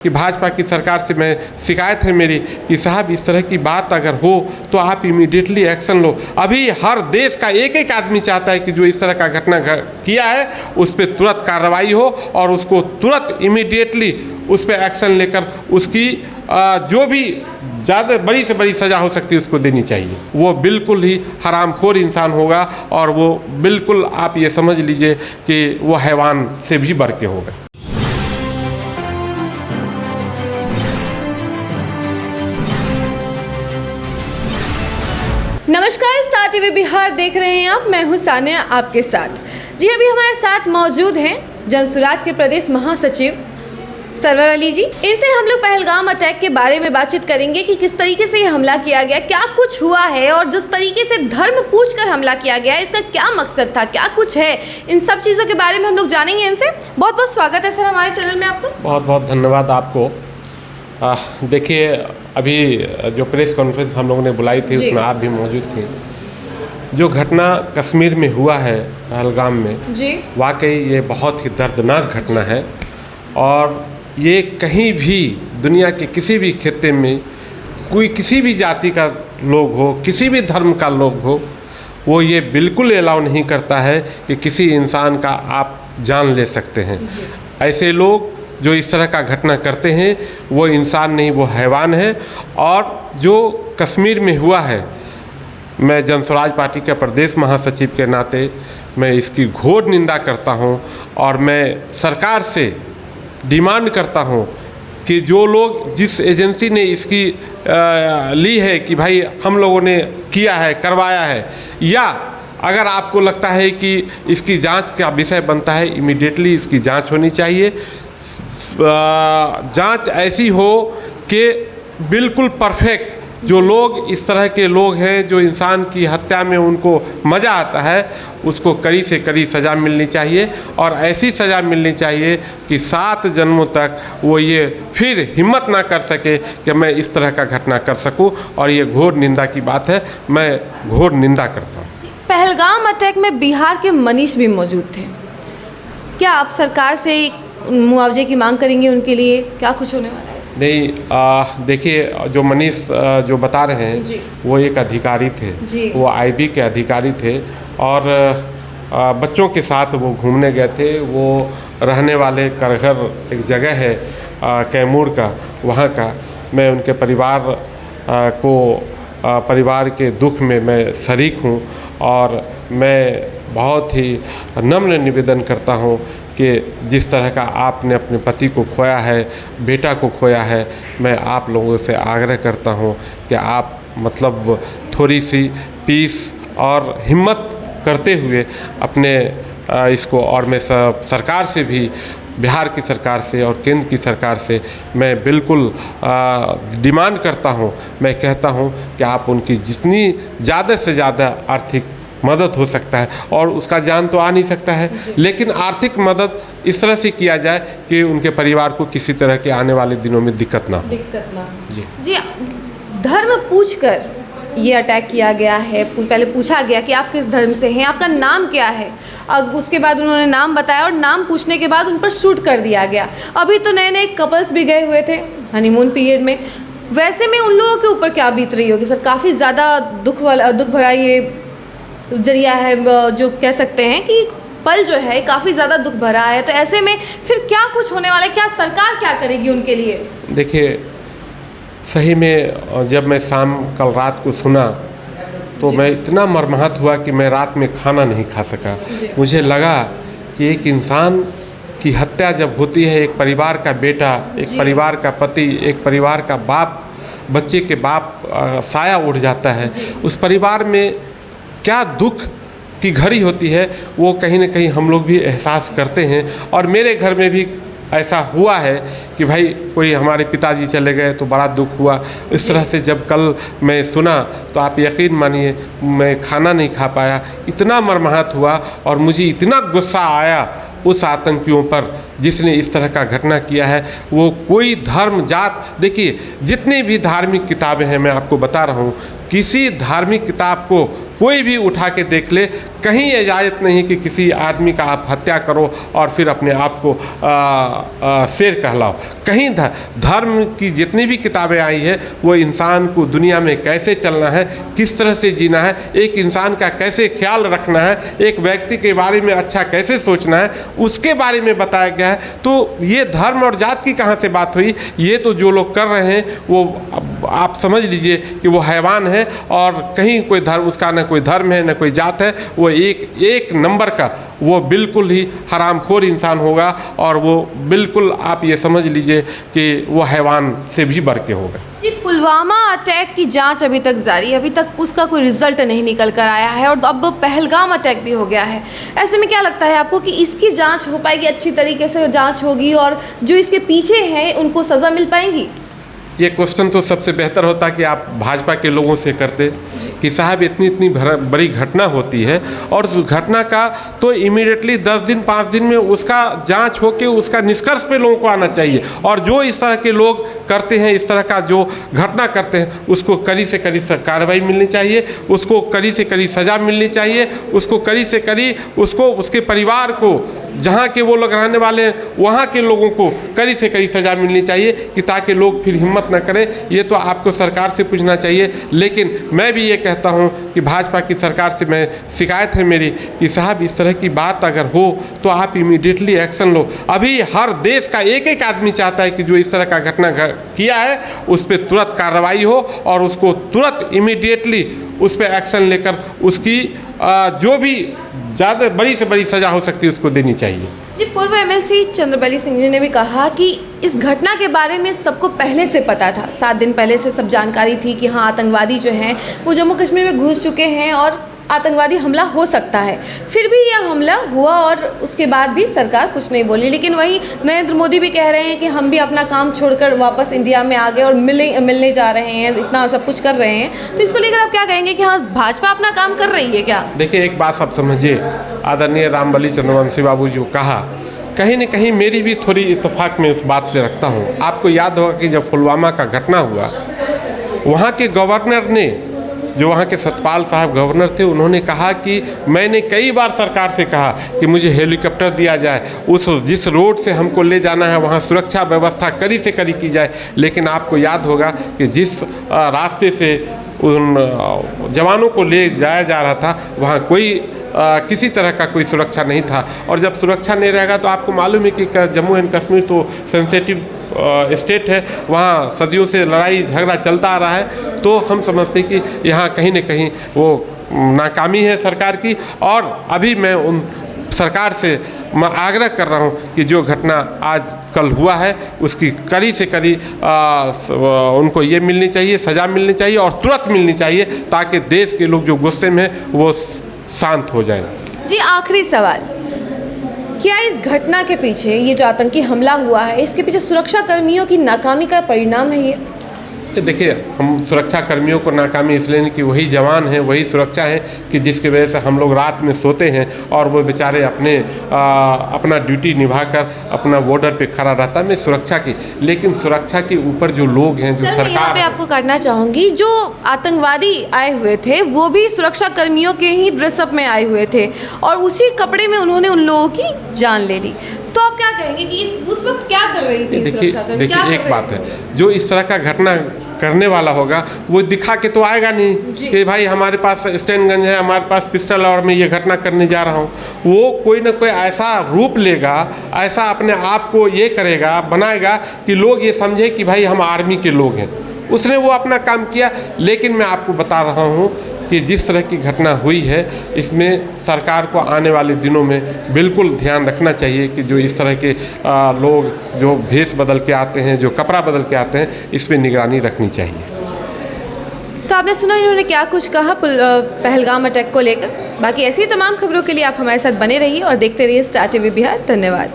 कि भाजपा की सरकार से मैं शिकायत है मेरी कि साहब इस तरह की बात अगर हो तो आप इमीडिएटली एक्शन लो। अभी हर देश का एक एक आदमी चाहता है कि जो इस तरह का घटना किया है उस पर तुरंत कार्रवाई हो और उसको तुरंत इमीडिएटली उस पर एक्शन लेकर उसकी जो भी ज़्यादा बड़ी से बड़ी सज़ा हो सकती है उसको देनी चाहिए। वो बिल्कुल ही हरामखोर इंसान होगा और वो बिल्कुल आप ये समझ लीजिए कि वो हैवान से भी बढ़ के होगा। नमस्कार, स्टार टीवी बिहार देख रहे हैं आप। मैं हूं सानिया आपके साथ। जी, अभी हमारे साथ मौजूद हैं जनसुराज के प्रदेश महासचिव सरवर अली जी। इनसे हम लोग पहलगाम अटैक के बारे में बातचीत करेंगे कि किस तरीके से ये हमला किया गया, क्या कुछ हुआ है और जिस तरीके से धर्म पूछकर हमला किया गया है इसका क्या मकसद था, क्या कुछ है, इन सब चीज़ों के बारे में हम लोग जानेंगे इनसे। बहुत बहुत स्वागत है सर हमारे चैनल में आपका। बहुत बहुत धन्यवाद आपको। देखिए, अभी जो प्रेस कॉन्फ्रेंस हम लोगों ने बुलाई थी उसमें आप भी मौजूद थे। जो घटना कश्मीर में हुआ है पहलगाम में जी, वाकई ये बहुत ही दर्दनाक घटना है और ये कहीं भी दुनिया के किसी भी खित्ते में कोई किसी भी जाति का लोग हो, किसी भी धर्म का लोग हो, वो ये बिल्कुल अलाउ नहीं करता है कि किसी इंसान का आप जान ले सकते हैं। ऐसे लोग जो इस तरह का घटना करते हैं वो इंसान नहीं, वो हैवान है। और जो कश्मीर में हुआ है, मैं जनसुराज पार्टी के प्रदेश महासचिव के नाते मैं इसकी घोर निंदा करता हूं और मैं सरकार से डिमांड करता हूं कि जो लोग जिस एजेंसी ने इसकी ली है कि भाई हम लोगों ने किया है, करवाया है, या अगर आपको लगता है कि इसकी जांच का विषय बनता है, इमीडिएटली इसकी जांच होनी चाहिए। जांच ऐसी हो कि बिल्कुल परफेक्ट, जो लोग इस तरह के लोग हैं जो इंसान की हत्या में उनको मज़ा आता है, उसको कड़ी से कड़ी सज़ा मिलनी चाहिए और ऐसी सज़ा मिलनी चाहिए कि 7 जन्मों तक वो ये फिर हिम्मत ना कर सके कि मैं इस तरह का घटना कर सकूं। और ये घोर निंदा की बात है, मैं घोर निंदा करता हूँ। पहलगाम अटैक में बिहार के मनीष भी मौजूद थे। क्या आप सरकार से मुआवजे की मांग करेंगे उनके लिए, क्या कुछ होने वाला है? नहीं, देखिए, जो मनीष जो बता रहे हैं वो एक अधिकारी थे, वो आईबी के अधिकारी थे और बच्चों के साथ वो घूमने गए थे। वो रहने वाले करघर एक जगह है कैमूर का, वहाँ का। मैं उनके परिवार के दुख में मैं शरीक हूँ और मैं बहुत ही नम्र निवेदन करता हूँ कि जिस तरह का आपने अपने पति को खोया है, बेटा को खोया है, मैं आप लोगों से आग्रह करता हूँ कि आप मतलब थोड़ी सी पीस और हिम्मत करते हुए अपने इसको, और मैं सरकार से भी, बिहार की सरकार से और केंद्र की सरकार से मैं बिल्कुल डिमांड करता हूँ, मैं कहता हूँ कि आप उनकी जितनी ज़्यादा से ज़्यादा आर्थिक मदद हो सकता है, और उसका जान तो आ नहीं सकता है, लेकिन आर्थिक मदद इस तरह से किया जाए कि उनके परिवार को किसी तरह के आने वाले दिनों में दिक्कत ना हो। जी, धर्म पूछकर ये अटैक किया गया है। पहले पूछा गया कि आप किस धर्म से हैं, आपका नाम क्या है। अब उसके बाद उन्होंने नाम बताया और नाम पूछने के बाद उन पर शूट कर दिया गया। अभी तो नए नए कपल्स भी गए हुए थे हनीमून पीरियड में। वैसे में उन लोगों के ऊपर क्या बीत रही होगी सर? काफ़ी ज़्यादा दुख भरा ये जरिया है, जो कह सकते हैं कि पल जो है काफ़ी ज़्यादा दुख भरा है। तो ऐसे में फिर क्या कुछ होने वाला है, क्या सरकार क्या करेगी उनके लिए? देखिए, सही में जब मैं कल रात को सुना तो मैं इतना मर्माहत हुआ कि मैं रात में खाना नहीं खा सका। मुझे लगा कि एक इंसान की हत्या जब होती है, एक परिवार का बेटा, एक परिवार का पति, एक परिवार का बाप, बच्चे के बाप साया उड़ जाता है, उस परिवार में क्या दुख की घड़ी होती है वो कहीं ना कहीं हम लोग भी एहसास करते हैं। और मेरे घर में भी ऐसा हुआ है कि भाई कोई हमारे पिताजी चले गए तो बड़ा दुख हुआ। इस तरह से जब कल मैं सुना तो आप यकीन मानिए मैं खाना नहीं खा पाया, इतना मर्माहत हुआ और मुझे इतना गुस्सा आया उस आतंकियों पर जिसने इस तरह का घटना किया है वो कोई धर्म जात, देखिए जितनी भी धार्मिक किताबें हैं, मैं आपको बता रहा हूँ, किसी धार्मिक किताब को कोई भी उठा के देख ले, कहीं इजाज़त नहीं कि किसी आदमी का आप हत्या करो और फिर अपने आप को शेर कहलाओ। कहीं धर्म की जितनी भी किताबें आई है वो इंसान को दुनिया में कैसे चलना है, किस तरह से जीना है, एक इंसान का कैसे ख्याल रखना है, एक व्यक्ति के बारे में अच्छा कैसे सोचना है, उसके बारे में बताया गया है। तो ये धर्म और जात की कहाँ से बात हुई? ये तो जो लोग कर रहे हैं वो आप समझ लीजिए कि वो हैवान है और कहीं कोई धर्म, उसका न कोई धर्म है न कोई जात है, वो एक नंबर का वो बिल्कुल ही हरामखोर इंसान होगा और वो बिल्कुल आप ये समझ लीजिए कि वो हैवान से भी बढ़ के होगा। जी, पुलवामा अटैक की जांच अभी तक जारी है, अभी तक उसका कोई रिजल्ट नहीं निकल कर आया है और अब पहलगाम अटैक भी हो गया है। ऐसे में क्या लगता है आपको कि इसकी जांच हो पाएगी, अच्छी तरीके से जांच होगी और जो इसके पीछे हैं उनको सज़ा मिल पाएगी? ये क्वेश्चन तो सबसे बेहतर होता कि आप भाजपा के लोगों से करते कि साहब इतनी बड़ी घटना होती है और उस घटना का तो इमीडिएटली 10 दिन 5 दिन में उसका जांच होकर उसका निष्कर्ष पे लोगों को आना चाहिए और जो इस तरह के लोग करते हैं, इस तरह का जो घटना करते हैं, उसको कड़ी से कड़ी कार्रवाई मिलनी चाहिए, उसको कड़ी से कड़ी सज़ा मिलनी चाहिए, उसको कड़ी से कड़ी उसको उसके परिवार को, जहाँ के वो लोग रहने वाले हैं वहाँ के लोगों को कड़ी से कड़ी सज़ा मिलनी चाहिए कि ताकि लोग फिर हिम्मत न करें। ये तो आपको सरकार से पूछना चाहिए। लेकिन मैं भी ये कहता हूँ कि भाजपा की सरकार से मैं शिकायत है मेरी कि साहब इस तरह की बात अगर हो तो आप इमीडिएटली एक्शन लो। अभी हर देश का एक एक आदमी चाहता है कि जो इस तरह का घटना किया है उस पर तुरंत कार्रवाई हो और उसको तुरंत इमीडिएटली उस पर एक्शन लेकर उसकी जो भी ज़्यादा बड़ी से बड़ी सज़ा हो सकती है उसको देनी चाहिए। जी, पूर्व एमएलसी चंद्रबली सिंह जी ने भी कहा कि इस घटना के बारे में सबको पहले से पता था, 7 दिन पहले से सब जानकारी थी कि हाँ आतंकवादी जो हैं वो जम्मू कश्मीर में घुस चुके हैं और आतंकवादी हमला हो सकता है। फिर भी यह हमला हुआ और उसके बाद भी सरकार कुछ नहीं बोली। लेकिन वहीं नरेंद्र मोदी भी कह रहे हैं कि हम भी अपना काम छोड़कर वापस इंडिया में आ गए और मिलने जा रहे हैं, इतना सब कुछ कर रहे हैं। तो इसको लेकर आप क्या कहेंगे कि हाँ भाजपा अपना काम कर रही है क्या? देखिए एक बात आप समझिए, आदरणीय रामबली चंद्रवंशी बाबू जो कहा, कहीं न कहीं मेरी भी थोड़ी इत्तेफाक में उस बात से रखता हूँ। आपको याद होगा कि जब पुलवामा का घटना हुआ, वहाँ के गवर्नर ने, जो वहाँ के सतपाल साहब गवर्नर थे, उन्होंने कहा कि मैंने कई बार सरकार से कहा कि मुझे हेलीकॉप्टर दिया जाए, उस जिस रोड से हमको ले जाना है वहाँ सुरक्षा व्यवस्था कड़ी से कड़ी की जाए। लेकिन आपको याद होगा कि जिस रास्ते से उन जवानों को ले जाया जा रहा था वहाँ कोई किसी तरह का कोई सुरक्षा नहीं था। और जब सुरक्षा नहीं रहेगा तो आपको मालूम है कि जम्मू एंड कश्मीर तो सेंसिटिव स्टेट है, वहाँ सदियों से लड़ाई झगड़ा चलता आ रहा है। तो हम समझते हैं कि यहाँ कहीं न कहीं वो नाकामी है सरकार की। और अभी मैं उन सरकार से मैं आग्रह कर रहा हूँ कि जो घटना आज कल हुआ है उसकी कड़ी से कड़ी उनको ये मिलनी चाहिए, सज़ा मिलनी चाहिए और तुरंत मिलनी चाहिए ताकि देश के लोग जो गुस्से में हैं वो शांत हो जाए। जी, आखिरी सवाल, क्या इस घटना के पीछे, ये जो आतंकी हमला हुआ है, इसके पीछे सुरक्षा कर्मियों की नाकामी का परिणाम है ये? देखिए, हम सुरक्षा कर्मियों को नाकामी इसलिए नहीं कि वही जवान हैं, वही सुरक्षा है कि जिसकी वजह से हम लोग रात में सोते हैं और वो बेचारे अपना ड्यूटी निभाकर अपना बॉर्डर पे खड़ा रहता है। मैं सुरक्षा की, लेकिन सुरक्षा के ऊपर जो लोग हैं, जो सरकार, यहाँ पे आपको काटना चाहूँगी, जो आतंकवादी आए हुए थे वो भी सुरक्षा कर्मियों के ही ड्रेसअप में आए हुए थे और उसी कपड़े में उन्होंने उन लोगों की जान ले ली। तो आप क्या कहेंगे कि उस वक्त क्या कर रही थी? देखिए एक बात है, जो इस तरह का घटना करने वाला होगा वो दिखा के तो आएगा नहीं कि भाई हमारे पास स्टैंड गन है, हमारे पास पिस्टल और मैं ये घटना करने जा रहा हूँ। वो कोई ना कोई ऐसा रूप लेगा, ऐसा अपने आप को ये करेगा, बनाएगा कि लोग ये समझे कि भाई हम आर्मी के लोग हैं। उसने वो अपना काम किया। लेकिन मैं आपको बता रहा हूँ कि जिस तरह की घटना हुई है इसमें सरकार को आने वाले दिनों में बिल्कुल ध्यान रखना चाहिए कि जो इस तरह के लोग जो भेष बदल के आते हैं, जो कपड़ा बदल के आते हैं, इस पर निगरानी रखनी चाहिए। तो आपने सुना इन्होंने क्या कुछ कहा पहलगाम अटैक को लेकर। बाकी ऐसी तमाम खबरों के लिए आप हमारे साथ बने रहिए और देखते रहिए स्टार टीवी बिहार। धन्यवाद।